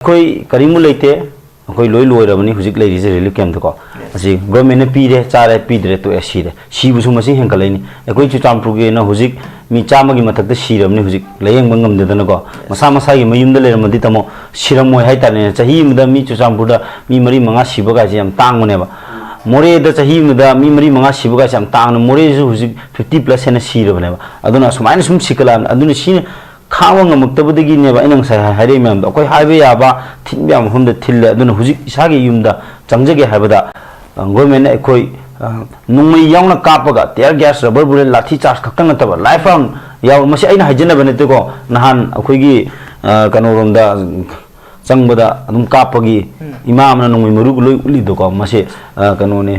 कोई करीमु लेते कोई लोई लोई रबनी हुजिक ले रिजे रिलीफ कैंप को असी गवर्नमेंट ने पीरे चारे पीदरे तो ऐसी रे शीबुसु मसी हेंकलेनी कोई चुचामपुर के न हुजिक मी चामगी मथक शीरबनी हुजिक लेयंग बंगम देदनको मसा मसा की मयुम दे लेरमदि तमो शिरमोय हाइताने चाही मदा मी चुचामपुर दा मी मरी मंगा शिबगा जे हम तांगनेबा मोरे दा चाही मदा मी मरी मंगा शिबगा जे हम तांगन मोरे जु हुजिक 50 प्लस हेन शीरबनेबा अदुना सुमाइन सुम सिकला अदुना शी खावंग मुक्तबदगी नेबा इनंग सा हारे मैम कोई हाइवे याबा थिन ब्याम हमद थिल्ले अदुना हुजिक इसागे युमदा चंगजगे हाबदा गवर्नमेंट ने कोई नुंगई यावना कापगा टियर गैस रबर बुलेट लाठी चार्ज खक्तंग नतबा लाइफ राउंड याव मसे अइना हाइजेनबा नेतेको नहान अखोइगी कनोरोमदा चंगबदा अदुम कापगी इमामना नुंगई मरुग लोई उलिदोको मसे कनोने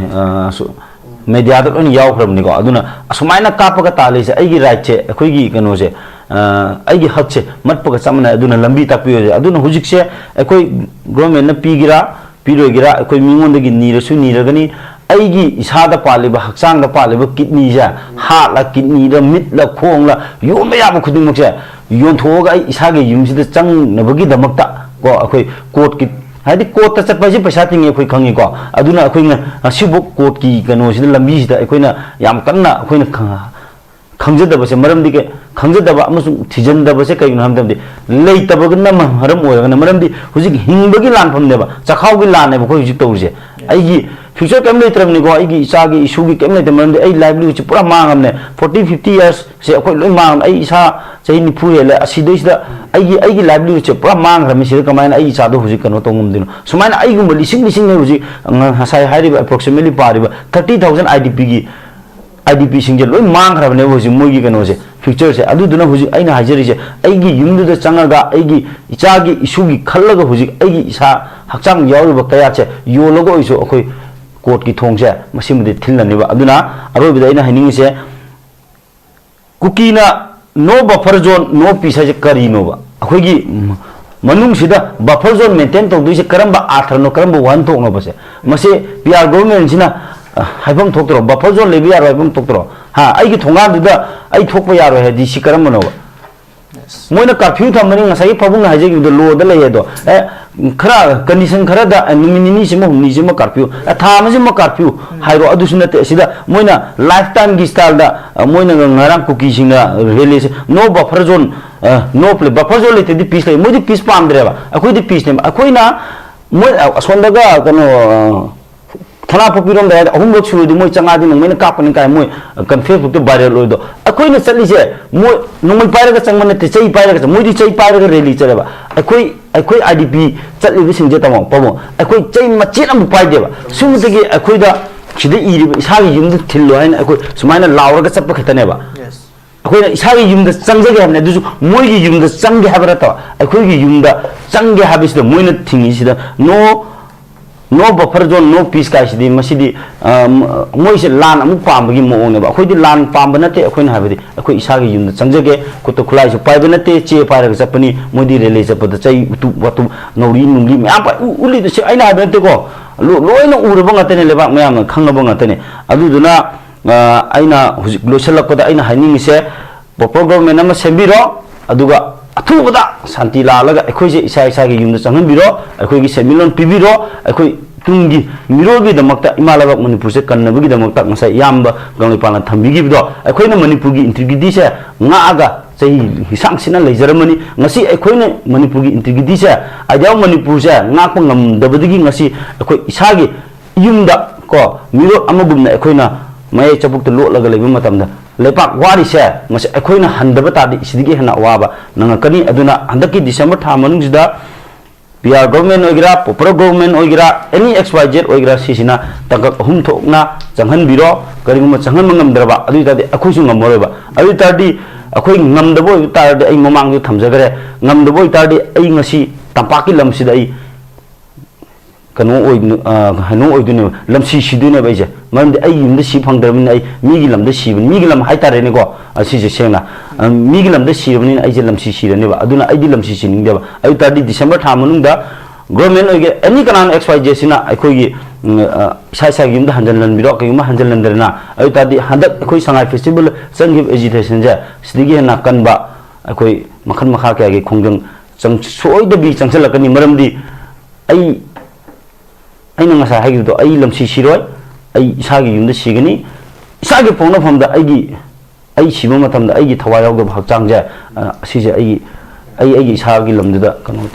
मीडिया दो यावख्रबनिको अदुना असुमाइना कापगा तालेसे अइगी राइट से अखोइगी कनोसे अइगी हक से मटपगा चमना अदुना लंबी तापियो अदुना हुजिकसे अखोइ गवर्नमेंट न पीगिरा पीरोगिरा अखोइ मिंगोंदगी नीरसु नीरगनी अइगी इसादा पालिबा हक्सांगदा पालिबा किडनी जा हार्टला किडनी दा मिटला खोंगला योंबा याबा खुदिंगमकसे योंथोगा इसागे युमसिदा चंगनबगी दमकता को अखोइ कोर्ट की हाइदि कोर्ट ता चटपाजे पैसा तिंगे अखोइ खंगी को अदुना अखोइना असिबो कोर्ट की कनोसिदा लंबीसिदा अखोइना याम कन्ना अखोइना खंगजदबसे मरमदि के खंगजदबा अमसु थिजनदबसे कइनो हमदमदि लेइतबगना मरम ओयगना मरमदि हुजिक हिंबगी लानफमनेबा चखावगी लानेबा खो हुजिक तौरजे अइगी फ्यूचर केम लेत्रमनिको अइगी इसागी इशुगी केम लेते मरमदि अइ लाइवलीहुड से पूरा मांगमने 40 50 इयर्स से अखोइ लोइ मांग अइ इसा चहि निफु हेले असिदैसिदा अइगी लाइवलीहुड से पूरा मांगरमि सिदा कमायना अइ इसादो हुजिक कनो तोंगमदिनो सुमायना अइगुम लिसिंग लिसिंग ने हुजिक हसाय हाइरिबा अप्रोक्सीमेटली पारिबा 30000 आईडीपी की आईडीपी सिंगे लोई मांगरबने हुजिक मोइगी कनोसे फ्यूचर से अदुदुना हुजिक अइना हाइजरिसे अइगी युमदुदा चंगागा अइगी इचागी इशुगी खल्लगा हुजिक अइगी इसा हक्चांग यावरिबा कयाचे योलगो इसो अखोइ कोर्ट की थोंगसे मसिमदि थिलननिबा अदुना अरोबिदा अइना हाइनिंगिसे कुकीना नो बफर जोन नो पीसाजे करिनोबा अखोइगी मनुंगसिदा बफर जोन मेंटेन तौदुइसे करंबा आथरनो करंबा वन थोंगनोबसे मसे पीआर गवर्नमेंट सिना हाइफम थोक्तरो बफर जोन लेबि यारो हाइफम थोक्तरो हा अइगी थोंगादुदा अइ थोकपा यारो हेदि सि करंबनोबा मोइना कर्फ्यू थमनि ngasai पबुंग हाइजेगिदो लोदा लेयदो ए खरा कंडीशन खरा दा निमिनि सिम हुमनि सिम कर्फ्यू थामजे म कर्फ्यू हाइरो अदुसुनते सिदा मोइना लाइफ टाइम गी स्टाइल दा मोइना ngarang कुकी सिंगा release no buffer zone no play buffer zone लेते दि पीस ले मोदि पीस पामद्रेबा अखोइ दि पीस ने अखोइना मोइ असोंदगा कनो थाना पपिरोम दा अहुम लोग सुरुदि मोइ चंगादि नंगमेन कापनि काय मोइ कन फेसबुक ते वायरल होइदो अखोइना चलिसे मोइ नंगमै पाइरगा चंगमने ते चै पाइरगा मोइदि चै पाइरगा रैली चरेबा अखोइ आईडीपी चलिबि सिंजे तमो पमो अखोइ चै मचेन अमु पाइदेबा सुमुदगी अखोइदा सिदे इरिबा इसागी युमदि थिल्लो हाइन अखोइ सुमाइना लावरगा चप्पा खतनेबा अखोइना इसागी युमदा चंगजे हमने दुसु मोइगी युमदा चंगे हाबरा त अखोइगी युमदा चंगे हाबिसदा मोइना थिंगिसिदा no buffer zone no peace कासिदी मसिदी मोइसे लान अमु पामबगी मोंगनेबा अखोइदि लान पामब नते अखोइना हाबदि अखोइ इसागी युमदा चंगजगे कुतो खुलाइसु पाइब नते चे पाइरगा चपनी मोदि रेले चपद चै उतु वतु नौरी नुंगली म्याम पा उलिदि से आइना हाबे नतेको लोइना उरबा ngатene लेबा म्याम खंगबा ngатene अदुदुना आइना हुजिक लोइसलकदा आइना हाइनिंगिसे पॉपर गवर्नमेंट अमा सेंबिरो अदुगा अथुबदा शांति लालगा अखोइसे इसा इसागी युमदा चंगनबिरो अखोइगी सेमिलोन पिबिरो अखोइ तुंगी मिरोगी दमकता इमालाबा मणिपुर से कन्नबगी दमकता ngasa yamba ganglepana thambigibdo अखोइना Manipur की इंटीग्रिटी से ngaga चही हिसांग सिना लेजरमनी ngasi अखोइना मणिपुर की इंटीग्रिटी से आजाव मणिपुर से ngakpa ngamdabadigi ngasi अखोइ इसागी युमदा को मिरो अमगुमना अखोइना मय चबुक त लोटलगा लेबा मतमदा लेपाक वारी से ngasi अखोइना हंदबा तादि सिदिगे हना वाबा नंगकनी अदुना हंदकी दिसंबर था मनुंगसिदा पीआर गवर्नमेंट ओइगरा पॉपर गवर्नमेंट ओइगरा एनी XYZ ओइगरा सिसिना तंगक हुम थोकना चंगन बिरो करिगुम चंगन मंगमद्रबा अदु तादि अखोइसु ngमरोबा अदु तादि अखोइ ngमदबो तादि अइ ममांगदु थमजगरे ngमदबो तादि अइ ngasi तंपाकी लमसिदा अइ कनो ओइ हनो ओइदुने लमसि सिदुने बाइजे मरमदि अइ युमदि सि फंगदरमिन अइ मिगी लमदि सिबन मिगी लम हाइतारेनेको असिजे सेंगना मिगी लमदि सिरबनि अइजे लमसि सिरनेबा अदुना अइदि लमसि सिनिंगदेबा अइ तादि दिसंबर था मनुंगदा गवर्नमेंट ओइगे एनी कनान XYZ सिना अखोइगी साइसा युमदा हंजनलनबिरो कयुमा हंजनलनदरना अइ तादि हंदक अखोइ संगाइ फेस्टिवल संगिब एजिटेशन जे सिदिगे ना कनबा अखोइ मखन मखा के खोंजंग soidbi changchalakani maramdi ai aina ngasa hagido ai lamsi siroi ai isagi yumda sigani isagi pongna famda ai siba matamda ai thawai yawda hakchang ja sije ai isagi lamduda kano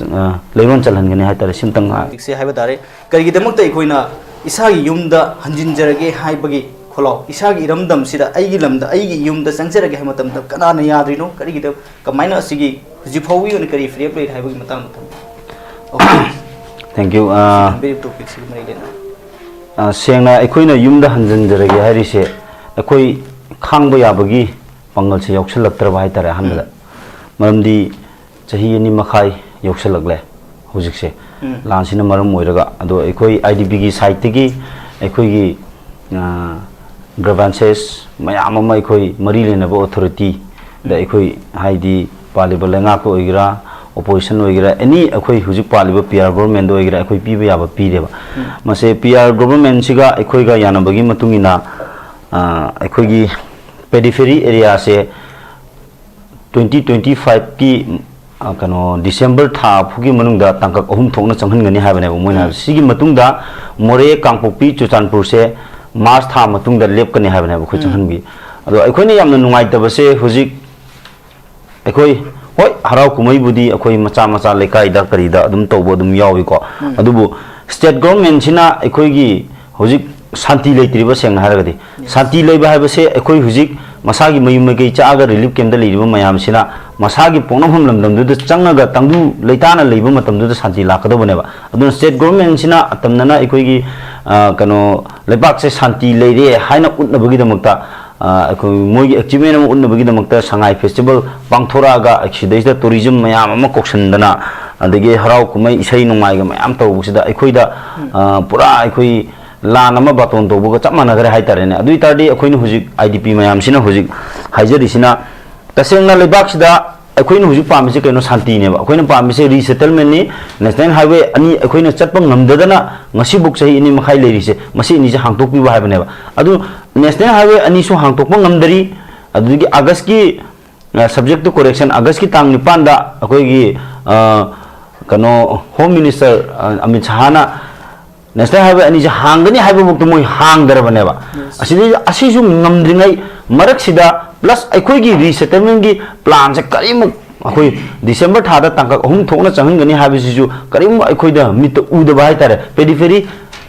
leron chalhangani haitare simtang se haiba tare karigi damakta ikoina isagi yumda hanjinjarage haibagi kholo isagi iramdam sida aigi lamda aigi yumda changjarage haimatamda kanana yadrino karigi da kamaina sigi jifawi on kari free play haibagi matam okay thank you very topic sigi marilena sengna ikoina yumda hanjinjarage harise akoi khangba yabagi pangal se yauksalaktraba haitare hanbada maramdi chahi ani makhai yauksalakle hujikse lansina maram moiraga ado ekoi idp gi site gi ekoi gi grievances mayam ama ekoi mari lenaba authority da ekoi haidi paliba lenga ko igra opposition oigra any ekoi hujik paliba PR government oigra ekoi piba yaba pireba mase PR government siga ekoi ga yanabagi matungina ekoi gi periphery area se 2025 ki kano December tha phugi manungda tangkak ahum thokna changhangani habane moina sigi matungda more kangpokpi chuchanpur se March tha matungda lepkani habane khu changhanbi ado aikoina yamna nungai tabase hujik aikoi hoi harau kumai budi akoi macha macha lekai da kari da adum tawbo adum yawi ko adubu state government sina aikoi gi hujik santi leitriba sengna haragadi santi leiba habase aikoi hujik masagi mayum mai chaga relief camp da leiba mayam sina masagi ponamham lamdam du changaga tangdu leitana leiba matam du santi lakado baneba adun state government sina atamnana aikoi gi kano lebak se santi leire haina utnabagi damakta akoi moigi achievement am utnabagi damakta sangai festival pangthoraga aksidais tourism mayam ama koksandana adagi harau kumai isai nungai ga mayam tawbusida aikoi da pura aikoi lan ama baton to buga chamana gare haitare ne adui tardi akoinu hujik idp mayam sina hujik haijari sina tasengna lebak sida akoinu hujik pamise keno santi ne ba akoinu pamise resettlement ni national highway ani akoinu chatpa ngamdadana ngasi buk sahi ini makhai leri se masi ni je hangtok pi ba haibane ba adu national highway ani su hangtok pa ngamdari adu gi august ki subject to correction august ki tang nipan da akoi gi kano home minister Amit Shahana national highway ani je hangani haiba buk moi hang dar bane ba asi su ngamdringai marak sida plus aikoi gi resettlement gi plan se karim akoi December tha da tangka hum thokna changhangani haiba sisu karim aikoi da mit uda ba haitare periphery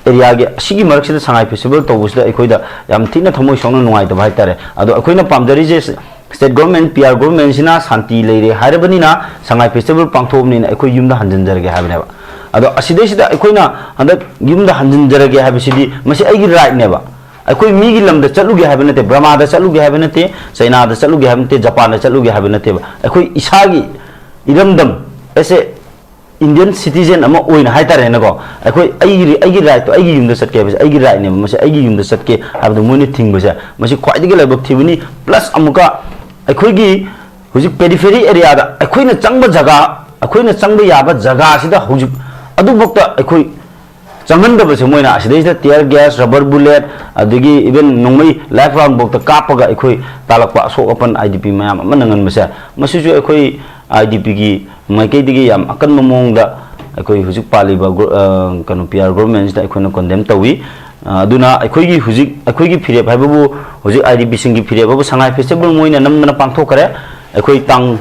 area gi asigi marak sida sangai festival to busda aikoi da yam thina thamoi songna nungai da ba haitare ado aikoi na pamjari je state government PR government sina santi leire hairabani na sangai festival pangthomni na aikoi yumda hanjanjarge haibane ba ado asidesida aikoina handak yumda hanjinjarage habisidi masi aigi right neba aikoi migi lamda chaluge habinate Brahma da chaluge habinate China da chaluge habinate Japan da chaluge habinate ba aikoi isagi iramdam ese Indian citizen ama oina haitare na ko aikoi aigi right to aigi yumda satke ba aigi right ne masi aigi yumda satke habdu moni thingba sa masi khwaidige labak thibuni plus amuka aikoi gi hujik periphery area da aikoina changba jaga aikoina changba yaba jaga sida hujik adu bokta aikoi changan da base moina asidai tear gas rubber bullet adigi even nongmai life round bokta kapaga aikoi talakpa so open idp mayam manangan masa masisu aikoi idp gi maikei digi yam akan momong da aikoi hujik paliba kanu PR government da aikoi na condemn tawi aduna aikoi gi hujik aikoi gi phire bhaibu hujik idp singi phire babu sangai festival moina namna pangthokare aikoi tang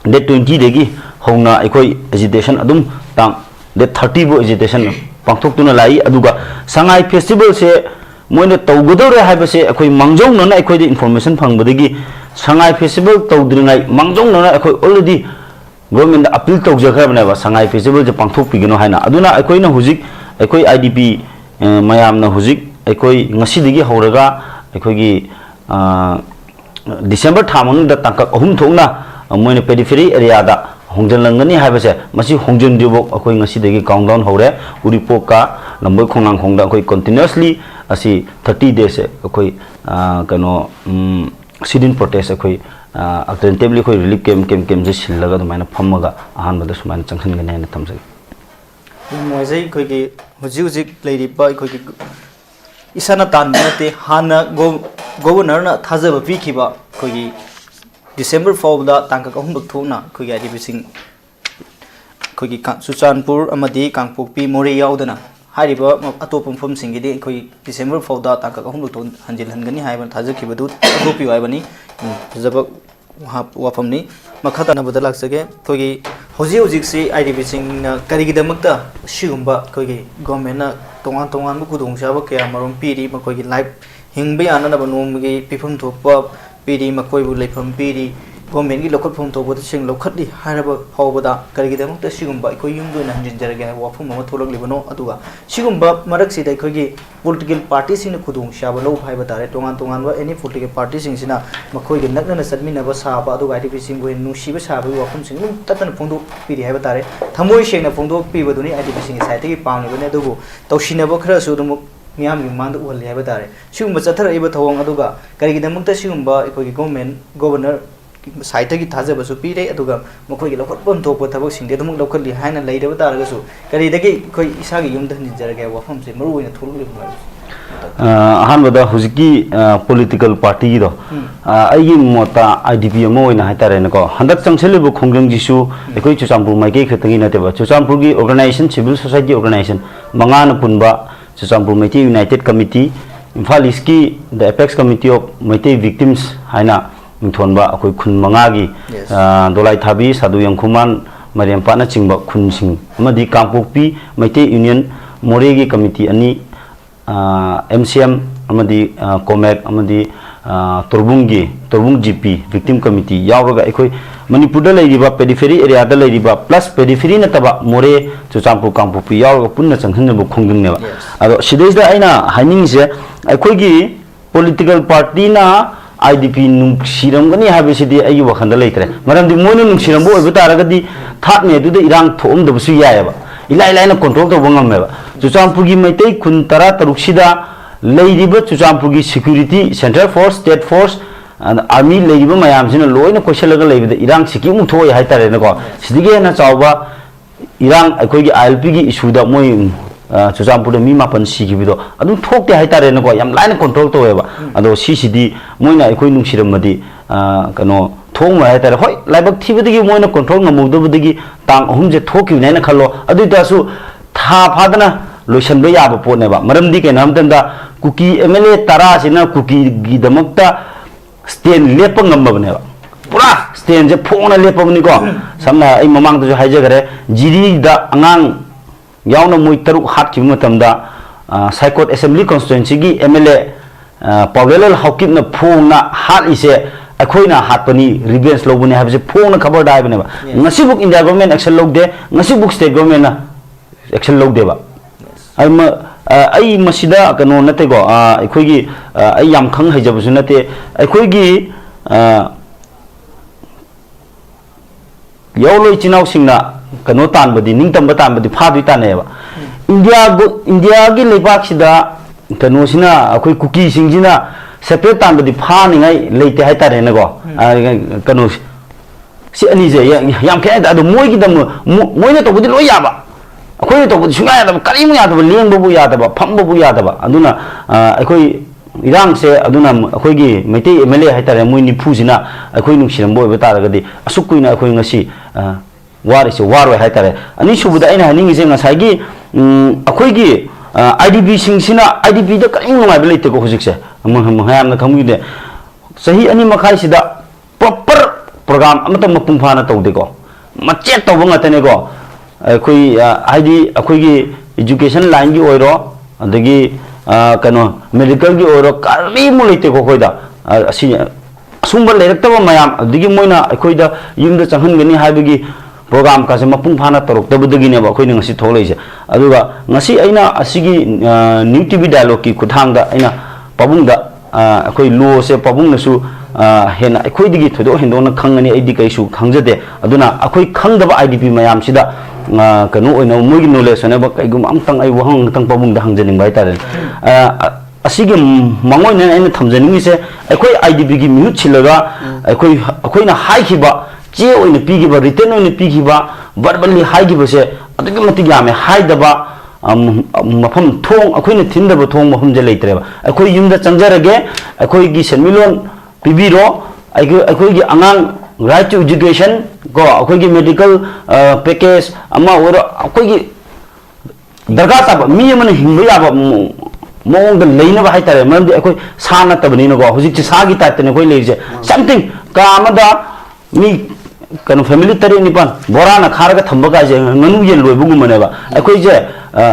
date 20 degi hongna aikoi agitation adum tang date 30 bo agitation pangthok tuna lai aduga sangai festival se moina tawgodore haibase akoi mangjong nona akoi de information phangbadagi sangai festival tawdringai mangjong nona akoi already government appeal tawjakhra ba sangai festival je pangthok pigino haina aduna akoi na hujik akoi idp mayam na hujik akoi ngasi digi horaga akoi gi December thamang da tangkak ahum thongna moina periphery area da hongjanlangani haibase masi hongjan dibok akoi ngasi degi countdown hore uripok ka lamboi khongnang khongda akoi continuously asi 30 days akoi kano sit-in protest akoi alternatively akoi relief camp je sillaga dumaina phammaga ahanbada sumaina changkhangani haina thamjai moizai khoi gi huji leiri ba khoi gi isana tan nate hana governor na thajaba pikhiba khoi gi December 4 da tangka kahum thona khoi gi idp sing ꯑꯩꯈꯣꯏꯒꯤ ꯆꯨꯔꯆꯥꯟꯄꯨꯔ ꯑꯃꯗꯤ ꯀꯥꯡꯄꯣꯛꯄꯤ ꯃꯣꯔꯦ ꯌꯥꯎꯗꯅ ꯍꯥꯏꯔꯤꯕ ꯑꯇꯣꯞꯄ ꯃꯐꯝꯁꯤꯡꯒꯤꯗꯤ ꯑꯩꯈꯣꯏ December ꯐꯥꯎꯗ ꯇꯥꯡꯀꯛ 3 ꯍꯟꯖꯤꯜꯍꯟꯒꯅꯤ ꯍꯥꯏꯕ ꯊꯥꯖꯈꯤꯕꯗꯨ ꯑꯇꯣꯞꯄꯤꯌꯨ ꯍꯥꯏꯕꯅꯤ ꯐꯖꯕ ꯋꯥꯐꯝꯅꯤ ꯃꯈꯥ ꯇꯥꯅꯕꯗ ꯂꯥꯛꯆꯒꯦ ꯑꯩꯈꯣꯏꯒꯤ ꯍꯧꯖꯤꯛꯁꯤ IDPꯁꯤꯡꯅ ꯀꯔꯤꯒꯤꯗꯃꯛꯇ ꯑꯁꯤꯒꯨꯝꯕ ꯑꯩꯈꯣꯏꯒꯤ ꯒꯣꯔꯃꯦꯟꯅ ꯇꯣꯉꯥꯟ ꯇꯣꯉꯥꯟꯕ ꯈꯨꯗꯣꯡꯆꯥꯕ ꯀꯌꯥ ꯃꯔꯨꯝ ꯄꯤꯔꯤ ꯃꯈꯣꯏꯒꯤ ꯂꯥꯏꯐ ꯍꯤꯡꯕ ꯌꯥꯅꯅꯕ ꯅꯣꯡꯃꯒꯤ ꯄꯤꯐꯝ ꯊꯣꯛꯄ ꯄꯤꯔꯤ ꯃꯈꯣꯏꯕꯨ ꯂꯩꯐꯝ ꯄꯤꯔꯤ ꯒꯣꯔꯃꯦꯟꯒꯤ ꯂꯧꯈꯠꯐꯝ ꯊꯣꯛꯄꯁꯤꯡ ꯂꯧꯈꯠꯂꯤ ꯍꯥꯏꯔꯕ ꯐꯥꯎꯕꯗ ꯀꯔꯤꯒꯤꯗꯃꯛꯇ ꯑꯁꯤꯒꯨꯝꯕ ꯑꯩꯈꯣꯏ ꯌꯨꯝꯗ ꯑꯣꯏꯅ ꯍꯟꯖꯤꯟꯖꯔꯒꯦ ꯍꯥꯏꯕ ꯋꯥꯐꯝ ꯑꯃ ꯊꯣꯛꯂꯛꯂꯤꯕꯅꯣ ꯑꯗꯨꯒ ꯁꯤꯒꯨꯝꯕ ꯃꯔꯛꯁꯤꯗ ꯑꯩꯈꯣꯏꯒꯤ ꯄꯣꯂꯤꯇꯤꯀꯦꯜ ꯄꯥꯔꯇꯤꯁꯤꯡꯅ ꯈꯨꯗꯣꯡꯆꯥꯕ ꯂꯧꯕ ꯍꯥꯏꯕ ꯇꯥꯔꯦ ꯇꯣꯉꯥꯟ ꯇꯣꯉꯥꯟꯕ ꯑꯦꯅꯤ ꯄꯣꯂꯤꯇꯤꯀꯦꯜ ꯄꯥꯔꯇꯤꯁꯤꯡꯁꯤꯅ ꯃꯈꯣꯏꯒ ꯅꯛꯅꯅ ꯆꯠꯃꯤꯟꯅꯕ ꯁꯥꯕ ꯑꯗꯨꯒ IDPꯁꯤꯡꯕꯨ ꯅꯨꯡꯁꯤꯕ ꯁꯥꯕꯒꯤ ꯋꯥꯐꯝꯁꯤꯡ ꯑꯗꯨꯝ ꯇꯠꯇꯅ ꯐꯣꯡꯗꯣꯛꯄꯤꯔꯤ ꯍꯥꯏꯕ ꯇꯥꯔꯦ ꯊꯃꯣꯏ ꯁꯦꯡꯅ ꯐꯣꯡꯗꯣꯛꯄꯤꯕꯗꯨꯅꯤ IDPꯁꯤꯡꯒꯤ ꯁꯥꯏꯠꯇꯒꯤ ꯄꯥꯝꯂꯤꯕꯅꯤ ꯑꯗꯨꯕꯨ ꯇꯧꯁꯤꯟꯅꯕ ꯈꯔꯁꯨ ꯑꯗꯨꯃꯛ ꯃꯤꯌꯥꯝꯒꯤ ꯃꯃꯥꯡꯗ ꯎꯍꯜꯂꯤ ꯍꯥꯏꯕ ꯇꯥꯔꯦ ꯁꯤꯒꯨꯝꯕ ꯆꯠꯊꯔꯛꯏꯕ ꯊꯧꯑꯣꯡ ꯑꯗꯨꯒ ꯀꯔꯤꯒꯤꯗꯃꯛꯇ ꯁꯤꯒꯨꯝꯕ ꯑꯩꯈꯣꯏꯒꯤ ꯒꯣꯕꯔꯅꯔ ꯁꯥꯏꯠꯇꯒꯤ ꯊꯥꯖꯕꯁꯨ ꯄꯤꯔꯦ ꯑꯗꯨꯒ ꯃꯈꯣꯏꯒꯤ ꯂꯧꯈꯠꯐꯝ ꯊꯣꯛꯄ ꯊꯕꯛꯁꯤꯡꯗꯤ ꯑꯗꯨꯃꯛ ꯂꯧꯈꯠꯂꯤ ꯍꯥꯏꯅ ꯂꯩꯔꯕ ꯇꯥꯔꯒꯁꯨ ꯀꯔꯤꯗꯒꯤ ꯑꯩꯈꯣꯏ ꯏꯁꯥꯒꯤ ꯌꯨꯝꯗ ꯍꯟꯖꯤꯟꯖꯔꯒꯦ ꯍꯥꯏꯕ ꯋꯥꯐꯝꯁꯦ ꯃꯔꯨꯑꯣꯏꯅ ꯊꯣꯛꯂꯛꯂꯤꯕꯅꯣ ꯍꯥꯏꯕꯁꯦ ꯑꯍꯥꯟꯕꯗ ꯍꯧꯖꯤꯛꯀꯤ ꯄꯣꯂꯤꯇꯤꯀꯦꯜ ꯄꯥꯔꯇꯤꯒꯤꯗꯣ ꯑꯩꯒꯤ ꯃꯣꯠꯇ IDP ꯑꯃ ꯑꯣꯏꯅ ꯍꯥꯏꯇꯥꯔꯦꯅꯦꯀꯣ ꯍꯟꯗꯛ ꯆꯪꯁꯤꯜꯂꯤꯕ ꯈꯣꯡꯖꯪꯁꯤꯁꯨ ꯑꯩꯈꯣꯏ ꯆꯨꯔꯆꯥꯟꯄꯨꯔ ꯃꯥꯏꯀꯩ ꯈꯛꯇꯒꯤ ꯅꯠꯇꯦꯕ ꯆꯨꯔꯆꯥꯟꯄꯨꯔꯒꯤ ꯑꯣꯔꯒꯅꯥꯏꯖꯦꯁꯟ ꯁꯤꯚꯤꯜ ꯁꯣꯁꯥꯏꯇꯤ ꯑꯣꯔꯒꯅꯥꯏꯖꯦꯁꯟ 5나 ꯄꯨꯟꯕ ꯆꯨꯔꯆꯥꯟꯄꯨꯔ ꯃꯩꯇꯩ ꯌꯨꯅꯥꯏꯇꯦꯗ ꯀꯃꯤꯇꯤ ꯏꯝꯐꯥꯜ ꯏꯁꯀꯤ ꯗ ꯑꯦꯄꯦꯛꯁ ꯀꯃꯤꯇꯤ ꯑꯣꯐ ꯃꯩꯇꯩ ꯚꯤꯛꯇꯤꯝꯁ ꯍꯥꯏꯅ ꯃꯤꯡꯊꯣꯟꯕ ꯑꯩꯈꯣꯏ ꯈꯨꯟ 5ꯒꯤ ꯗꯣꯂꯥꯏ ꯊꯥꯕꯤ ꯁꯥꯗꯨ ꯌꯥꯡꯈꯨꯃꯥꯟ ꯃꯔꯦꯝꯄꯥꯠꯅ ꯆꯤꯡꯕ ꯈꯨꯟꯁꯤꯡ ꯑꯃꯗꯤ ꯀꯥꯡꯄꯣꯛꯄꯤ ꯃꯩꯇꯩ ꯌꯨꯅꯤꯌꯟ ꯃꯣꯔꯦꯒꯤ committee 2 MCM amadi Comac amadi Torbung GP victim committee yauraga aikoi Manipurda leiriba periphery area da leiriba plus periphery nataba more Chuchampur Kangpopi yauraga punna changhannabu khongdingneba ado sidaisda aina hainingse aikoi gi political party na IDP nungsiramgani habisidi ayi wakhanda leitre maramdi moina nungsirambo oiba taragadi thatne duda irang thomdabusu yayaba ilaina control to bangameba Chuchampurgi maitai kun tara taruksida leiriba Chuchampurgi security central force state force and army leiriba mayamsina loina koshalaga leibida irang siki muthoi haitare nako sidige na chawba irang aikogi ILP gi issue da moi Chuchampurda mi mapan sigibido adu thokte haitare nako yam laina control to weba ado CCD moina aikoi nungsiramadi kano thong ma haitare hoi laibak thibidigi moina control ngamudubudigi tang ahumje thokiune na khallo adu tasu tha phadana loisanba yaba potneba maramdi ke namtanda kuki MLA tara sina kuki gi damakta stand lepa ngamabneba pura stand je phona lepabni ko samna ai mamang tu haijagare jiri da angang yauna moi taruk hat ki matamda Saikot Assembly constituency gi MLA Pawelal Hawkip na phona hat ise akoina hatpani revenge lobuni habse phona khabar dai baneba ngasibuk India government action logde ngasibuk state government na action logdeba ai masida kano nate go aikoigi ai yam khang haijabusu nate aikoigi yawloi chinau singna kano tanbadi ningtamba tanbadi phadui taneba India gi lebak sida kano sina akoi kuki singjina separate tanbadi phani ngai leite haitare na go kano si ani je yam khe da moi gi dam moina to budi loi yaba akoi to sunga yadaba karimu yadaba lengbu yadaba phambu yadaba aduna akoi irang se aduna akoi gi meitei MLA haitare moi ni phusina akoi nungsirambo oiba taragadi asukuina akoi ngasi wari se waroi haitare ani subuda aina haningi je ngasai gi akoi gi IDP singsina IDP da karimu ngai belite ko hujik se hayam na khamgi de sahi ani makhai sida proper program amata mapung phana tawde ko machet tawbanga tane ko akoi ID akoi gi education line gi oiro adagi kano medical gi oiro karimu leite ko koida asi sumba leiraktaba mayam adagi moina akoi da yumda changhangani haibagi program ka se mapung phana taroktabudagi ne ba akoi ngasi tholeise aduga ngasi aina asigi new TV dialogue ki kuthangda aina pabungda akoi lo se pabung nasu hena akoi digi thodo hindona khangani aidi kaisu khangjade aduna akoi khangdaba IDP mayam sida kanu oina mogi knowledge ne ba kaigum amtang ai wahang tang pabung da hangjaning bai tare asigi mangoi ne aina thamjaning se akoi IDP gi minute chilaga akoi na hai khiba che oina pigiba written oina pigiba verbally hai giba se adigi matig yame hai daba mafam thong akoi na thindaba thong mafam je leitreba akoi yumda changjarage akoi gi senmilon pibiro akoi gi angang right to education ko akhoi medical package ama oro akhoi darga ta mi amana hingba yaba mong da leina ba haitare man akhoi sana tabani no go hujik sa gi ta tene koi leije something ka amada mi kan family tari nipan borana kharaga thamba ga je nganu yen loi bugu mane ba akhoi je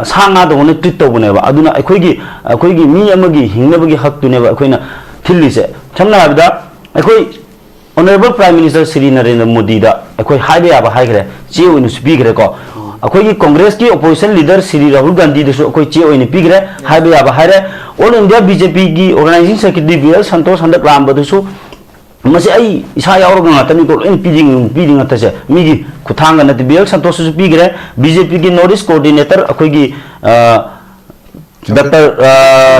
sanga da one treat to bune ba aduna akhoi gi mi amagi hingna bagi hak tu ne ba akhoi na thilli se chamna habda akhoi honorable prime minister Shri Narendra Modi da akhoi haibe aba haigre che oinu speak re ko akhoi gi congress ki opposition leader Shri Rahul Gandhi de so akhoi che oinu speak re haibe aba haire all india BJP gi organizing secretary BL Santosh Handak Ram ba su masi ai isa yauro ga tani ko in piding ata se mi gi kuthanga na BL Santosh su speak re BJP gi notice coordinator akhoi gi Dr.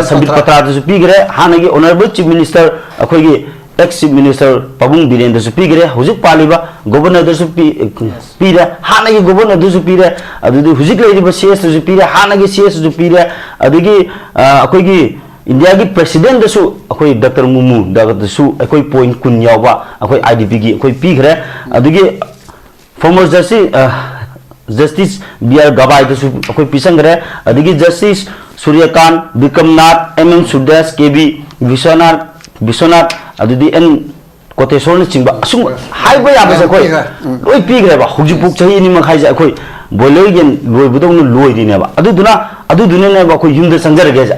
Sambit Patra su speak re hanagi honorable chief minister akhoi gi ex chief minister Pabung Birendra su pigre hujik paliba governor da su pira hanagi governor da su pira adu hujik leiriba CS su pira hanagi CS su pira adugi akoi gi India gi president da su akoi Dr. Mumu da su akoi point kun yawa akoi IDP gi akoi pigre adugi former justice BR Gawai da su akoi pisangre adugi justice Suryakant Bikamnath MM Sudas KB Vishwanath adudi en kotesor na chingba asung haiba ya ba koi loi pigre ba huji puk chahi ni ma khai ja koi boiler gen loi budong nu loi di ne ba aduduna ne ba koi yumda sanjar ge ja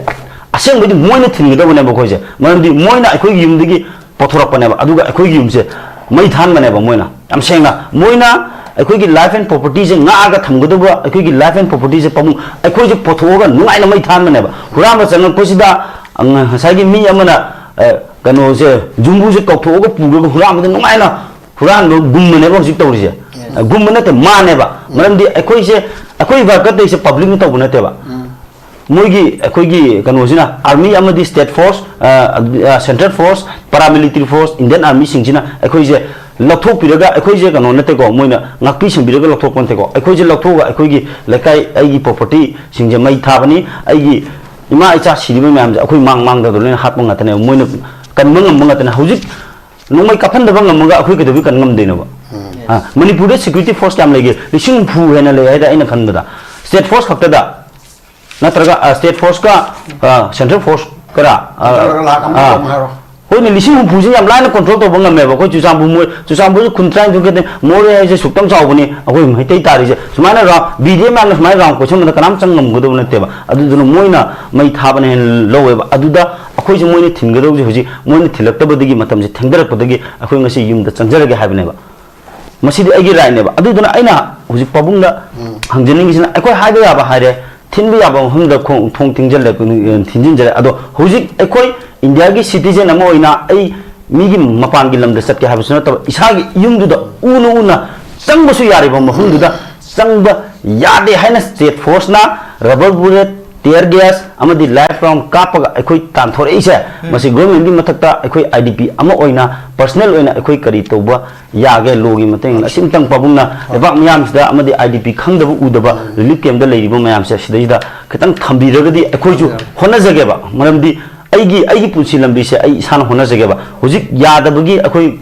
aseng bidi moina thing da ne ba koi je maram di moina koi yum digi pothora pa ne ba aduga koi yum se mai than ma ne ba moina am sengna moina koi gi life and property je nga ga tham gudu ba koi gi life and property je pamu koi je pothoga nungai na mai than ma ne ba hura ma chang ko sida ang sai gi mi amana kano se jumbu se kau thoga puga huram de nungai na huran no gum ne ba sik tawri se gum ne te ma ne ba maram di akoi ba ka te se public ni taw na te ba moigi akoi gi kano sina army amadi state force central force paramilitary force Indian army sing sina akoi je lathok piraga akoi je kano nate ko moina ngakpi sing piraga lathok kon te ko akoi je lathoga akoi gi lekai ai gi property sing je mai thabani ai gi ima icha siriba myam je akoi mang da dole hat manga tane moina kan manga tane hujik nongmai kaphan da bangam ga akoi ke debi kan ngam deina ba manipur de security force kam lege lising phu hena le ai da ina khan da state force khakta da natraga state force ka central force kara hoi ne lising phu je yam line control to bangam me ba ko chusambu kuntrain du ke more ai je suktam chaw bani akoi mai tai tari je sumana ra bdm man mai ra ko chum da kanam changam gudu na te ba adu dun moina mai thabane lowe ba adu da akoi je moina thingado je hoji moina thilakta badagi matam je thengdarak badagi akoi ngasi yum da changjara ge habne ba masidi agi rai ne ba adu dun aina hoji pabung da hangjening gisina akoi haibe ya ba haire thinbi ya ba hum da khong thong tingjal le thinjin jare ado hoji akoi India ki citizen amo ina ai mi gi mapang gi lam da sat ke habsuna to isa gi yum du da una chang basu yari ba mahum du da chang ba yade haina state force na rubber bullet tear gas amadi life round kapaga akoi tan thore ise masi government gi mathakta akoi IDP amo oina personal oina akoi kari toba yage logi mateng asim tang pabungna lebak myam sida amadi IDP khangda bu udaba relief camp da leiribo myam se sida khitang thambiragadi akoi ju hona jage ba maramdi aigi punsi lambi se ai san hona jage ba hujik yadabagi akoi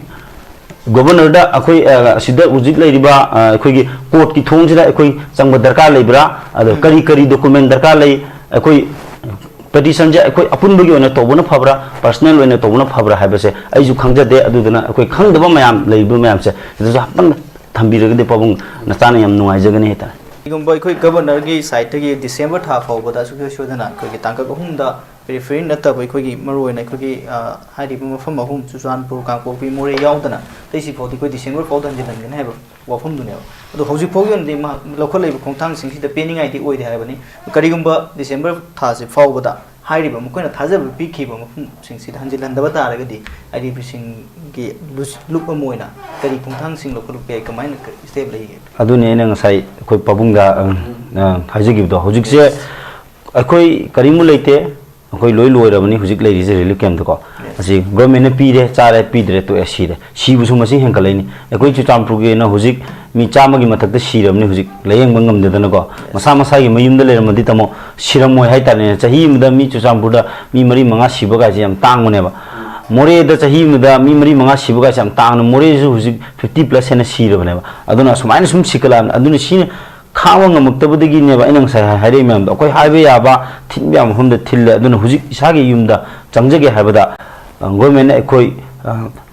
governor da akoi sida hujik leiriba akoi gi court ki thong sida akoi changba darkar leibra ado kari document darkar lei akoi petition je akoi apun bagi ona tobuna phabra personal ona tobuna phabra habase ai ju khangja de aduduna akoi khangdaba mayam leibu mayam se ju hapang thambiragade pabung nasana yam nungai jagane heta igumba khoi governor gi site gi December tha fawbada su shodana khoi tangka humda referring nata bai khoi gi maroi na khoi gi haidi bu mafam ahum Chuchanpur Kangpokpi more yaudana teisi phodi khoi December fawdan jinan ne haba wafum dune ado hoji phogyon de ma local lebu khongthang sing sida pening id oi de habani karigumba December tha se fawbada hairi ba mukoina thajab pikhi ba mafum sing sida hanjilan da bata ragadi idp sing gi lup amoina kari khongthang sing local pe kamaina step lei adune ne ngasai khoi pabungda hajigi do hojik se akoi karimu leite akoi loi rabani hujik lei ri relief camp ko asi government ne pire chare pidre to asire sibu su masi henkalai akoi Chuchanpur ge na hujik mi chama gi mathak da siramni hujik layeng bangam de na ko masa gi mayum da leramadi tamo siramoi hai ta ne chahi mda mi Chuchanpur da mi mari manga siba ga jam tang ne ba मोरेदा चाही मुदा मी मरी मंगा सिबगा सम तांग मोरे जु हुजिक 50+ हेन सिरबने अदुना सुमाइन सुम सिकला अदुना सिन खावा ngमक्तबदगी नेबा इनंग सा हाइरे मैम अखोय हाइबे याबा थिनबे हमद थिल अदुना हुजिक इसागे युमदा चंगजगे हाइबदा गवर्नमेंट अखोय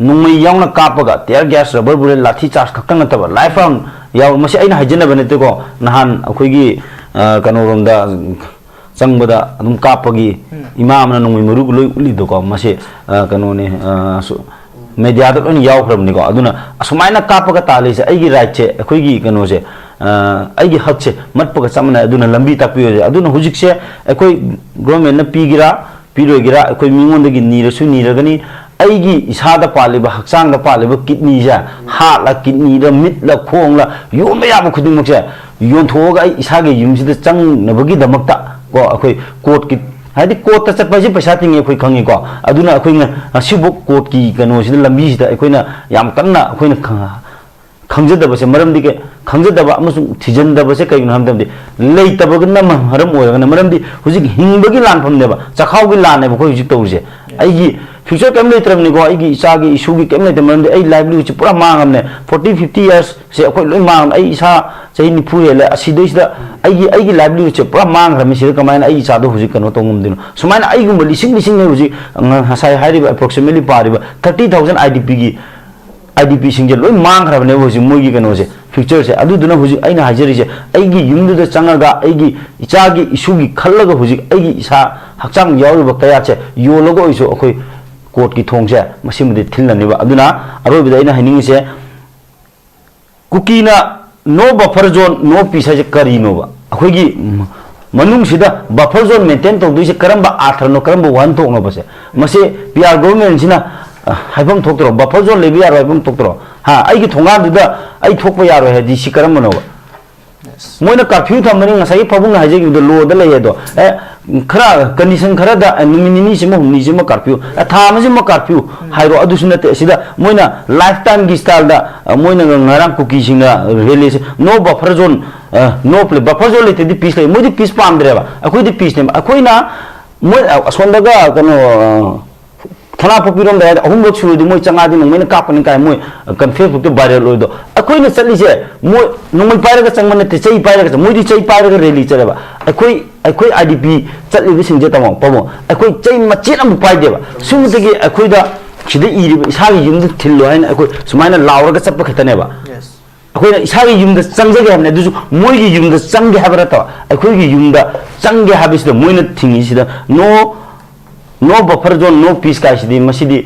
नुंगै यावना कापगा tear gas rubber bullet lathi charge खक्तंग नतबा लाइफ राउंड याव मसे अइना हाइजनबा नेतेको नहान अखोयगी कनोरोमदा चंगबदा अदुम कापगी इमामना नुंगै मरुग लोय उलिदोको मसे कनोने मीडिया तो लोन यावख्रबनिको अदुना असुमाइना कापगा तालेसे अइगी राइट से अखोयगी कनोसे अइगी हक से मटपगा चमना अदुना लंबी तापियो अदुना हुजिकसे अखोय गवर्नमेंट ना पीगिरा पीरोगिरा अखोय मिंगोंदगी नीरसु नीरगनी अइगी इसादा पालिबा हक्चांगदा पालिबा किडनी जा हार्टला किडनी दा मिटला खोंगला योमबा याबा खुदिंगमकसे योंथोगा अइ इसागे युमसिदा चंगनबगी दमकता को अखोय कोर्ट की हाइदि कोर्ट ता चटपाजे पैसा तिंगे अखोय खंगी को अदुना अखोयना सिबो कोर्ट की कनोसिदा लंबी सिदा अखोयना याम कन्ना अखोयना खंगजदबसे मरमदि के खंगजदबा अमसु थिजनदबसे कइनो हमदमदि लेइतबगना मरम ओयगना मरमदि हुजिक हिंगबगी लानफमनेबा चखावगी लानेबा अखोय हुजिक तौरजे अइगी फ्यूचर केम लेत्रमनि को अइगी इसागी इशूगी केम लेते मरमदि अइ लाइवलीहुड से पूरा मांगमने 40-50 इयर्स से अखोय लोय मांग अइ इसा चही निफु हेले असिदैसिदा अइगी लाइवलीहुड से पूरा मांगरमि सिदा कमायना अइ इसादो हुजिक कनो तोंगमदिनो सुमायना अइगुम लिसिंग लिसिंग ने हुजिक हसाय हाइरिबा अप्रोक्सीमेटली पारिबा 30,000 IDP की IDP सिंगे लोय मांगरबने हुजिक मोगी कनोसे फ्यूचर से अदुदुना हुजिक अइना हाजरिसे अइगी युमदुदा चंगागा अइगी इचागी इशूगी खल्लगा हुजिक अइगी इसा हक्चांग यावरिबा कयाचे योलगो इसो अखोय कोर्ट की थोंगसे मसिमदि थिलननिबा अदुना अरोबिदा अइना हाइनिंगिसे कुकीना no buffer zone no peace हाइसे करिनोबा अखोयगी मनुंगसिदा बफर जोन मेंटेन तौदुइसे करंबा आथरनो करंबा वन थोंगनोबसे मसे पीआर गवर्नमेंट सिना हाइफम थोक्तरो बफर जोन लेबि यारो हाइफम थोक्तरो हा अइगी थोंगादुदा अइ थोकपा यारो हेदि सि करंबनोबा मोइना कर्फ्यू थमनि ngasai पबुंग हाइजेगिदो लोदा लेयदो ए खरा कंडीशन खरा दा निमिनि सिम हुमनि सिम कर्फ्यू थाम सिम कर्फ्यू हाइरो अदुसुनते सिदा मोइना लाइफ टाइम की स्टाइल दा मोइना ngarang कुकी सिंगा release no buffer zone no play buffer zone लेते दि पीस ले मोदि पीस पामद्रेबा अखोय दि पीस ने अखोयना मोय असोंदगा कनो थाना पपिरोम दा अहुम लोग सुरुदि मोय चंगादि नंगमेना कापनि काय मोय कन फेसबुक ते वायरल होइदो अखोयना चलिसे मोय नंगमय पाइरगा चंगमने ते चै पाइरगा मोयदि चै पाइरगा रैली चलेबा अखोय IDP चलिबि सिंजे तमो पमो अखोय चै मचेन अमु पाइदेबा सुमुदगी अखोयदा सिदे इरिबा इसागी युमदि थिल्लो हाइन अखोय सुमाइना लावरगा चप्पा खतनेबा अखोयना इसागी युमदि चंगजे हमने दुसु मोयगी युमदि चंगे हाबरा त अखोयगी युमदा चंगे हाबिसदा मोयना थिंगिसिदा no buffer zone no peace काइसिदी मसिदी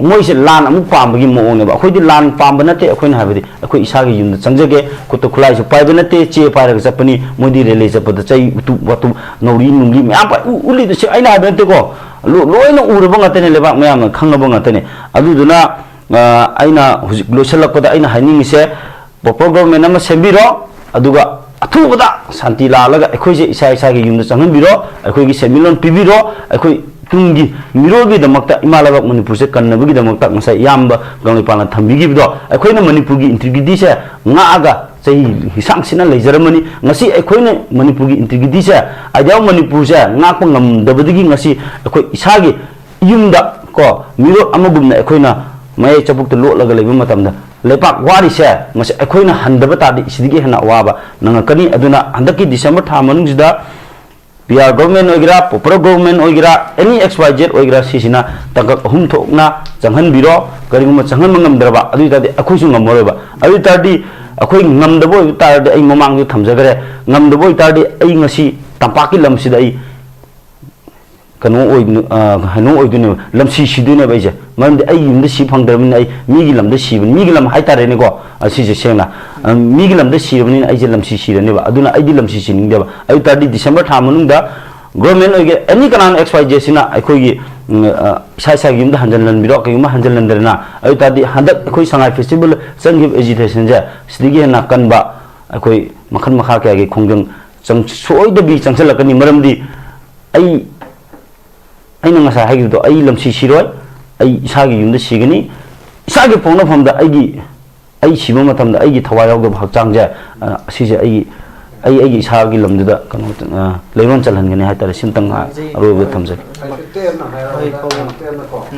मोइसे लान अमु पामबगी मोनेबा अखोयदि लान पामब नते अखोयना हाबदी अखोय इसागी युमदा चंगजे कुतो खुलाइसु पाइब नते चे पाइरगा चपनी मोदि रेले चपद चै उतु वतु नौरी नुंगी म्याम पा उलिद से आइना हाबे नते को लोइना उरबा ngатene लेबा म्याम खंगबा ngатene अदुदुना आइना हुजिक लोसलकदा आइना हाइनिंगिसे बफर गवर्नमेंट अमा सेंबिरो अदुगा अथुबदा शांति लालगा अखोयसे इसा इसागी युमदा चंगनबिरो अखोयगी सेमिलोन पिबिरो अखोय तुंगी मिरोगी दमकता इमालाबा मणिपुर से कन्नबगी दमकता ngasa yamba ganglepana thambigibdo अखोयना Manipur की इंटीग्रिटी से ngaga चही हिसांगसिना लेजरमनी ngasi अखोयना मणिपुर की इंटीग्रिटी से आजाव मणिपुर से ngakpa ngamdabadigi ngasi अखोय इसागी युमदा को मिरो अमगुमना अखोयना मय चपुक्ता लोटलगा लेबा मतमदा लेपाक वारी से मसे अखोयना हंदबा तादि सिदिगे हना वाबा नंगकनी अदुना हंदकी दिसंबर था मनुंगसिदा पीआर गवर्नमेंट ओइगरा पॉपुलर गवर्नमेंट ओइगरा एनी XYZ ओइगरा सिसिना तंगक अहुम थोकना चंगहनबिरो करिगुम चंगहन ngमद्रबा अदु तादि अखोयसु ngमरोबा अदु तादि अखोय ngमदबो तादि अइ ममांगु थमजगरे ngमदबो तादि अइ ngasi तंपाकी लमसिदा अइ कनो हनो ओइदुने लमसी सिदुने बाइजे मरमदि अइ युमदि सि फंगदरमिन अइ मिगी लमदि सिबन मिगी लम हाइतारेने को असिजे सेंगना मिगी लमदि सिरबनि अइजे लमसी सिरनेबा अदुना अइदि लमसी सिनिंगदेबा अइ तादि दिसंबर था मनुंगदा गवर्नमेंट ओइगे एनी कनान XYZ सिना अखोयगी साइसा युमदा हंजनलनबिरो कयुमा हंजनलनदरना अइ तादि हंदक अखोय संगाई फेस्टिवल संगिब एजिटेशन जे सिदिगे ना कनबा अखोय मखन मखा कयागी खोंजंग चंग सोइदबि चंगसलकनी मरमदि अइ अइना ngasa हाइगिदो अइ लमसी सिरोय अइ इसागी युमदा सिगनी इसागी पोंगनफमदा अइ सिबा मतमदा अइगी थवाय यावदो हक्चांगजे असिजे अइगी इसागी लमदुदा कनो लेरोन चलहनगनी हाइतारे सिमतंग अरोब थमजे